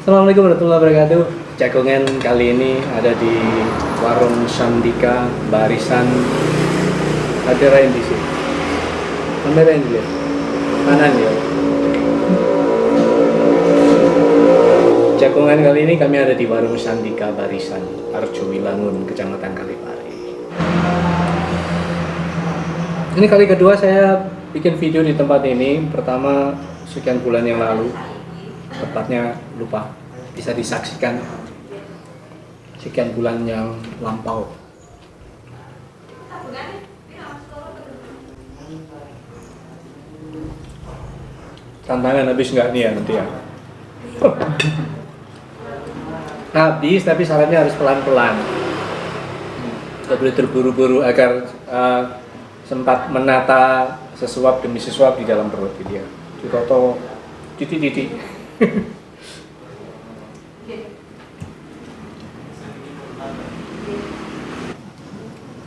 Assalamualaikum warahmatullahi wabarakatuh. Jagongan kali ini ada di warung Sandika Barisan. Ada lain di sini. Kamera ini lihat. Kanan ya. Jagongan kali ini kami ada di warung Sandika Barisan, Arjowilangun, Kecamatan Kalipari. Ini kali kedua saya bikin video di tempat ini. Pertama sekian bulan yang lalu. Tepatnya lupa, bisa disaksikan sekian bulan yang lampau. Tantangan habis nggak nih ya nanti ya? Habis, tapi syaratnya harus pelan-pelan. Tidak boleh terburu-buru agar sempat menata sesuap demi sesuap di dalam perut gitu ya. Ditoto titik-titik.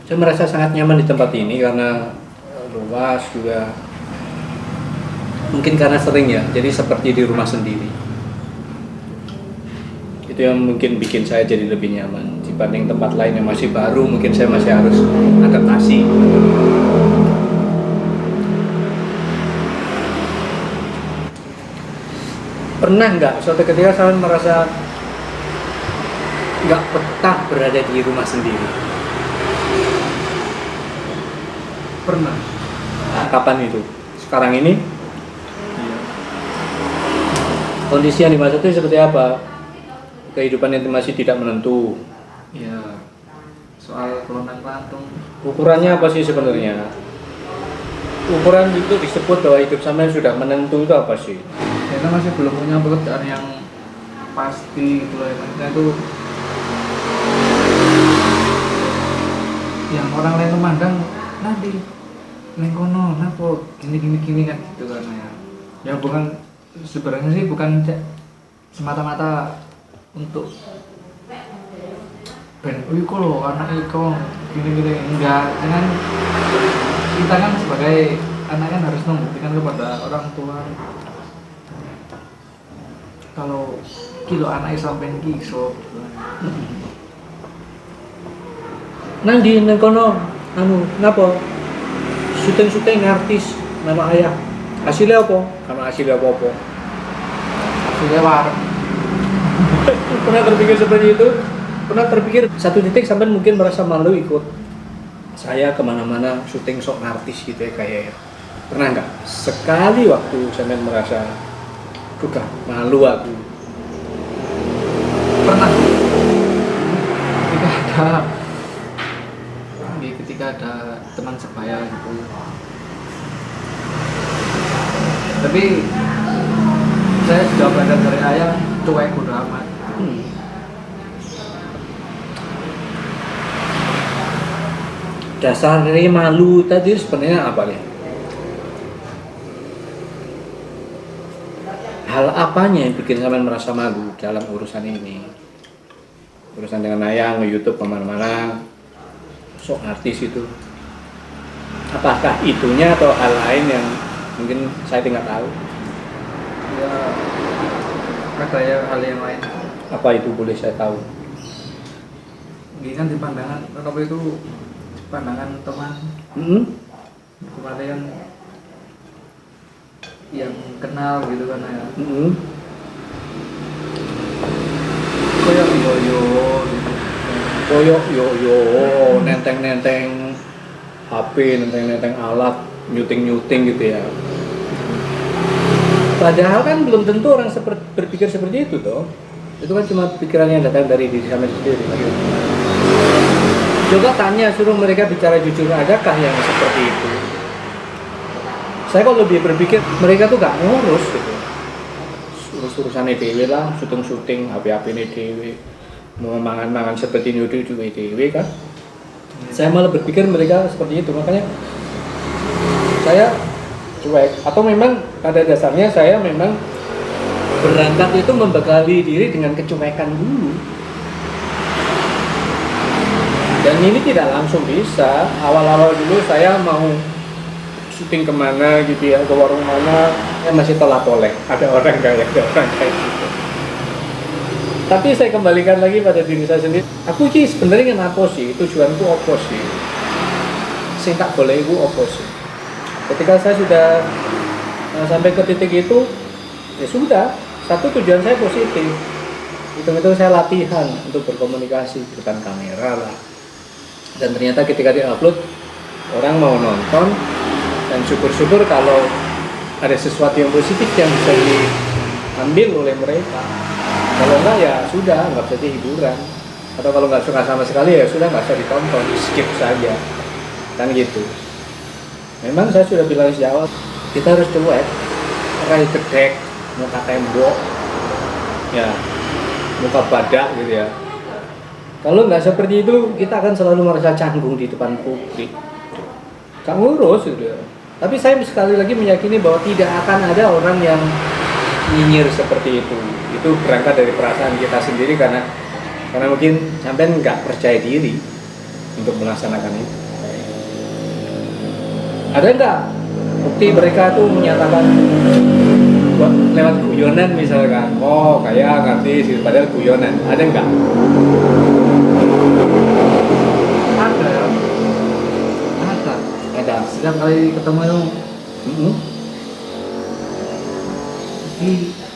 Saya merasa sangat nyaman di tempat ini karena luas juga, mungkin karena sering ya, jadi seperti di rumah sendiri. Itu yang mungkin bikin saya jadi lebih nyaman dibanding tempat lain yang masih baru. Mungkin saya masih harus adaptasi. Pernah nggak suatu ketika saya merasa nggak betah berada di rumah sendiri? Pernah. Nah, kapan itu? Sekarang ini? Iya. Kondisi yang dimaksud itu seperti apa? Kehidupan yang masih tidak menentu. Iya. Soal kelonan lantung. Ukurannya apa sih sebenarnya? Ukuran itu disebut bahwa hidup sampean sudah menentu itu apa sih? Kita masih belum punya pekerjaan yang pasti gitu loh. Maksudnya itu yang orang lain memandang nanti lengkono, napo gini kan gitu kan ya. Ya bukan, sebenarnya sih bukan semata-mata untuk ben iko loh anak iko gini enggak, dengan kita kan sebagai anak kan harus membuktikan kepada orang tua kalau kilo anak sampai kiso. Nang di kono napa? Syuting artis nama ayah. Hasilnya apa? Karena hasilnya apa-apa. Hasilnya warung. Pernah terpikir seperti itu? Pernah terpikir satu titik sampai mungkin merasa malu ikut saya kemana-mana syuting sok artis gitu ya kayak ya. Pernah nggak? Sekali waktu sampai merasa duka, malu aku. Pernah. Ketika ada teman sebaya gitu. Tapi saya sudah belajar dari ayah, cuek bodo amat. Dasar dari malu tadi sebenarnya apa nih? Hal apanya yang bikin sampean merasa malu dalam urusan ini? Urusan dengan ayah, nge-YouTube kemana-mana, sok artis itu. Apakah itunya atau hal lain yang mungkin saya tidak tahu? Ya, ada ya hal yang lain. Apa itu boleh saya tahu? Ini kan di pandangan, apa itu pandangan teman. Kemarin yang kenal gitu kan ya. Koyok yo nenteng HP, nenteng alat, nyuting gitu ya. Padahal kan belum tentu orang berpikir seperti itu toh. Itu kan cuma pikiran yang datang dari diri kami sendiri. Coba tanya, suruh mereka bicara jujur, adakah yang seperti itu? Saya kok lebih berpikir mereka tuh gak ngurus gitu. Urus-urusannya dewe lah, syuting HP ini dewe, mau mangan seperti nyudu dewe kan. Saya malah berpikir mereka seperti itu, makanya saya cuek. Atau memang pada dasarnya saya memang berangkat itu membekali diri dengan kecuekan dulu. Dan ini tidak langsung bisa. Awal-awal dulu saya mau syuting kemana gitu ya, ke warung mana, masih tolak-toleh. Ada orang kayak gitu. Tapi saya kembalikan lagi pada diri saya sendiri. Aku ini sebenarnya kenapa sih? Tujuanku apa sih? Sing tak boleh itu apa sih? Ketika saya sudah sampai ke titik itu, ya sudah. Satu, tujuan saya positif. Itu saya latihan untuk berkomunikasi di depan kamera lah. Dan ternyata ketika diupload, orang mau nonton, dan syukur-syukur kalau ada sesuatu yang positif yang bisa diambil oleh mereka. Kalau enggak ya sudah, nggak bisa jadi hiburan. Atau kalau nggak suka sama sekali ya sudah, nggak usah ditonton, skip saja. Kan gitu. Memang saya sudah bilang sejak awal, kita harus cuek, rai gedek, muka tembok, ya, muka badak gitu ya. Kalau nggak seperti itu, kita akan selalu merasa canggung di depan publik. Gak ngurus gitu ya. Tapi saya sekali lagi meyakini bahwa tidak akan ada orang yang nyinyir seperti itu. Itu berangkat dari perasaan kita sendiri karena mungkin sampai nggak percaya diri untuk melaksanakan itu. Ada nggak bukti mereka tuh menyatakan lewat guyonan misalkan, oh kayak ngerti sih, padahal guyonan, ada nggak? Ada ya. Ada. Setiap kali ketemu itu,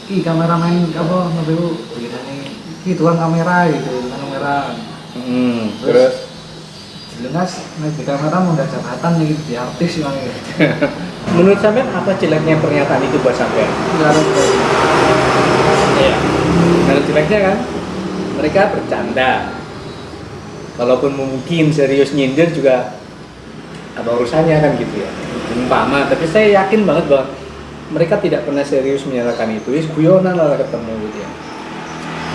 ki kameramen apa nabi biasanya ki tukang kamera gitu, kamera. Terus jelas di kamera mau nggak jabatan nih gitu, di artis yang gitu. Menurut sampean apa jeleknya pernyataan itu buat sampean? Nggak ada. Iya. Ada jeleknya kan? Mereka bercanda. Kalaupun mungkin serius nyindir juga apa urusannya kan gitu ya. Umpama, tapi saya yakin banget bahwa mereka tidak pernah serius menyatakan itu. Guyonan lah ketemu gitu ya.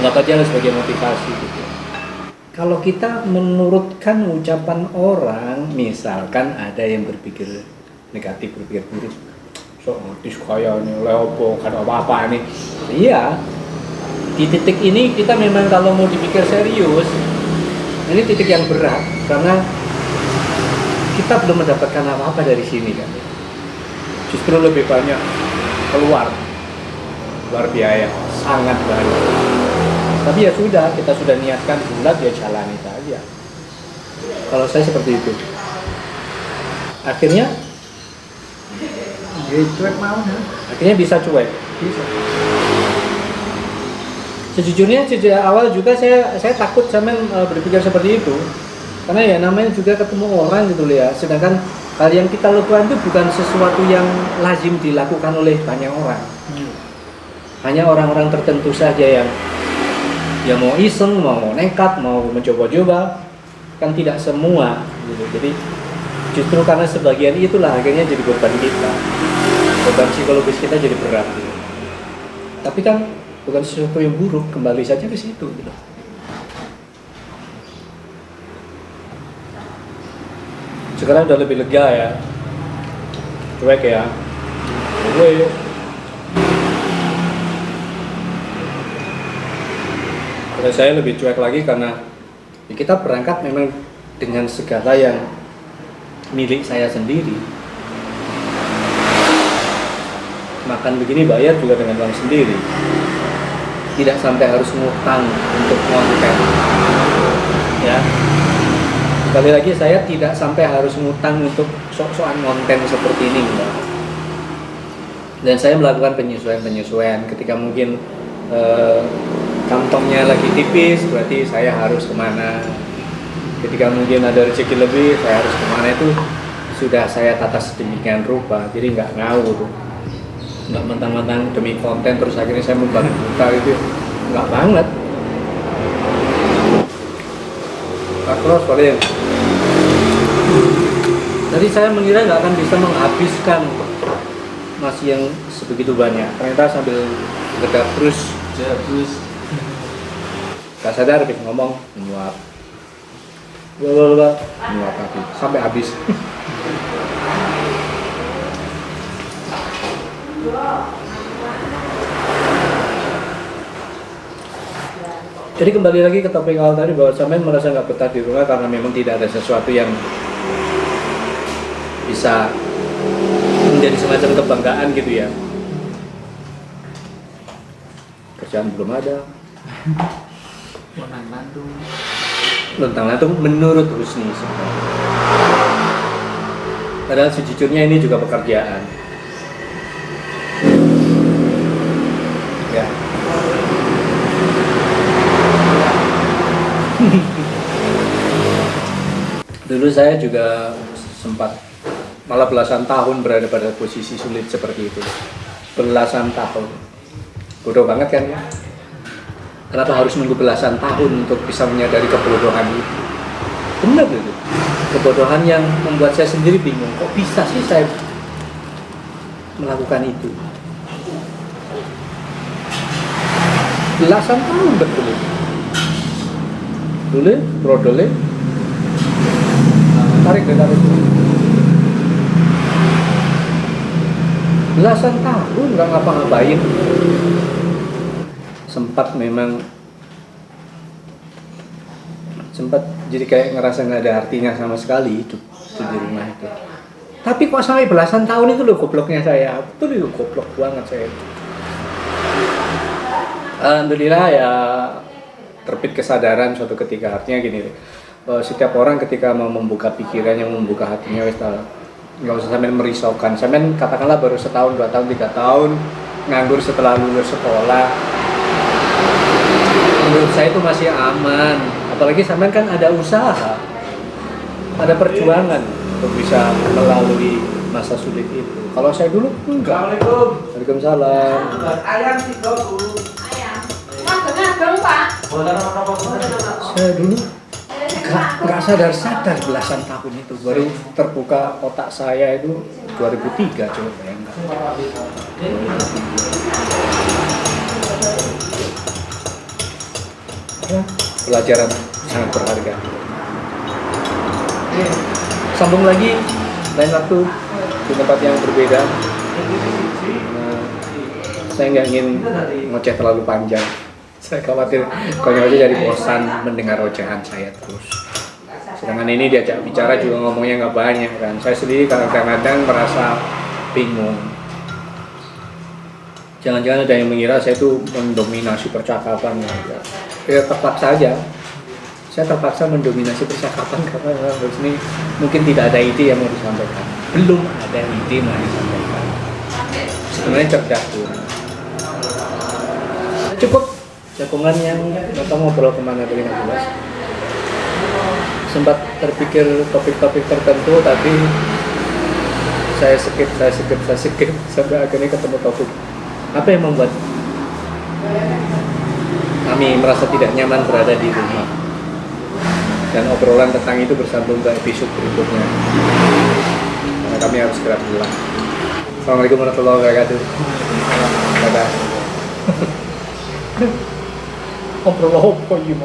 Nggak aja sebagai motivasi gitu ya. Kalau kita menurutkan ucapan orang, misalkan ada yang berpikir negatif, berpikir buruk, so notis kaya ini, leopo, kan apa-apa nih. Iya, di titik ini kita memang kalau mau dipikir serius, ini titik yang berat karena kita belum mendapatkan apa-apa dari sini kan. Justru lebih banyak keluar biaya, sangat banyak. Tapi ya sudah, kita sudah niatkan bulat ya jalani saja. Kalau saya seperti itu. Akhirnya Ya cuek mau ya. Akhirnya bisa cuek. Bisa. Sejujurnya sejak awal juga saya takut sama berpikir seperti itu. Karena ya namanya juga ketemu orang gitu loh ya. Sedangkan hal yang kita lakukan itu bukan sesuatu yang lazim dilakukan oleh banyak orang. Hanya orang-orang tertentu saja yang mau iseng, mau nekat, mau mencoba-coba. Kan tidak semua gitu. Jadi justru karena sebagian itulah akhirnya jadi beban kita. Beban psikologis kita jadi berat gitu. Tapi kan bukan sesuatu yang buruk, kembali saja ke situ gitu. Sekarang udah lebih lega ya, cuek ya. Gue dan saya lebih cuek lagi karena ya kita berangkat memang dengan segala yang milik saya sendiri. Makan begini bayar juga dengan uang sendiri. Tidak sampai harus ngutang untuk konten. Ya. Sekali lagi saya tidak sampai harus ngutang untuk sok-sokan konten seperti ini, enggak. Dan saya melakukan penyesuaian ketika mungkin kantongnya lagi tipis, berarti saya harus kemana. Ketika mungkin ada rezeki lebih, saya harus kemana, itu sudah saya tata sedemikian rupa, jadi nggak ngawur, nggak mentang-mentang demi konten terus akhirnya saya membangun buta itu, nggak banget. Terus paling jadi saya mengira nggak akan bisa menghabiskan nasi yang sebegitu banyak, ternyata sambil gedap terus gak sadar habis ngomong menyuap menyuap lagi sampai habis. Jadi kembali lagi ke topik awal tadi bahwa sampai merasa nggak betah di rumah karena memang tidak ada sesuatu yang bisa menjadi semacam kebanggaan gitu ya. Kerjaan belum ada, Lontang lantung. Lontang lantung menurut Husni sebenarnya. Padahal sejujurnya ini juga pekerjaan. Ya. Dulu saya juga sempat malah belasan tahun berada pada posisi sulit seperti itu. Belasan tahun. Bodoh banget kan ya? Kenapa harus nunggu belasan tahun untuk bisa menyadari kebodohan itu? Benar itu. Kebodohan yang membuat saya sendiri bingung. Kok bisa sih saya melakukan itu? Belasan tahun betul. Dulu, brodole, tarik. Belasan tahun nggak ngapa-ngapain. Sempat jadi kayak ngerasa nggak ada artinya sama sekali hidup di rumah itu. Tapi kok sampai belasan tahun itu loh gobloknya saya. Betul itu goblok banget saya. Alhamdulillah ya terbit kesadaran suatu ketika, artinya gini, setiap orang ketika mau membuka pikirannya, membuka hatinya, nggak usah sampai merisaukan. Sampai katakanlah baru setahun, 2 tahun, 3 tahun nganggur setelah lulus sekolah, menurut saya itu masih aman. Apalagi sampai kan ada usaha, ada perjuangan untuk bisa melalui masa sulit itu. Kalau saya dulu enggak. Waalaikumsalam. Ayam 30. Ayam. Ngagem Pak. Saya dulu nggak sadar belasan tahun itu baru terbuka otak saya itu 2003, coba bayangkan. Ya, pelajaran sangat berharga. Sambung lagi lain waktu di tempat yang berbeda. Saya nggak ingin ngoceh terlalu panjang. Saya khawatir konyol aja jadi bosan mendengar ocehan saya terus. Sedangkan ini diajak bicara juga ngomongnya nggak banyak kan. Saya sendiri kadang-kadang merasa bingung. Jangan-jangan ada yang mengira saya itu mendominasi percakapan. Ya tepat saja. Saya terpaksa mendominasi percakapan karena ini mungkin tidak ada ide yang mau disampaikan. Belum ada ide mau disampaikan. Sebenarnya cerdas tuh. Cukup jagongan yang nggak tahu ngobrol kemana dari nggak jelas. Sempat terpikir topik-topik tertentu tapi saya skip sampai akhirnya ketemu topik. Apa yang membuat kami merasa tidak nyaman berada di rumah? Dan obrolan tentang itu bersambung ke episode berikutnya. Karena kami harus segera pulang. Assalamualaikum warahmatullahi wabarakatuh. Dadah. Ngobrol apa ya,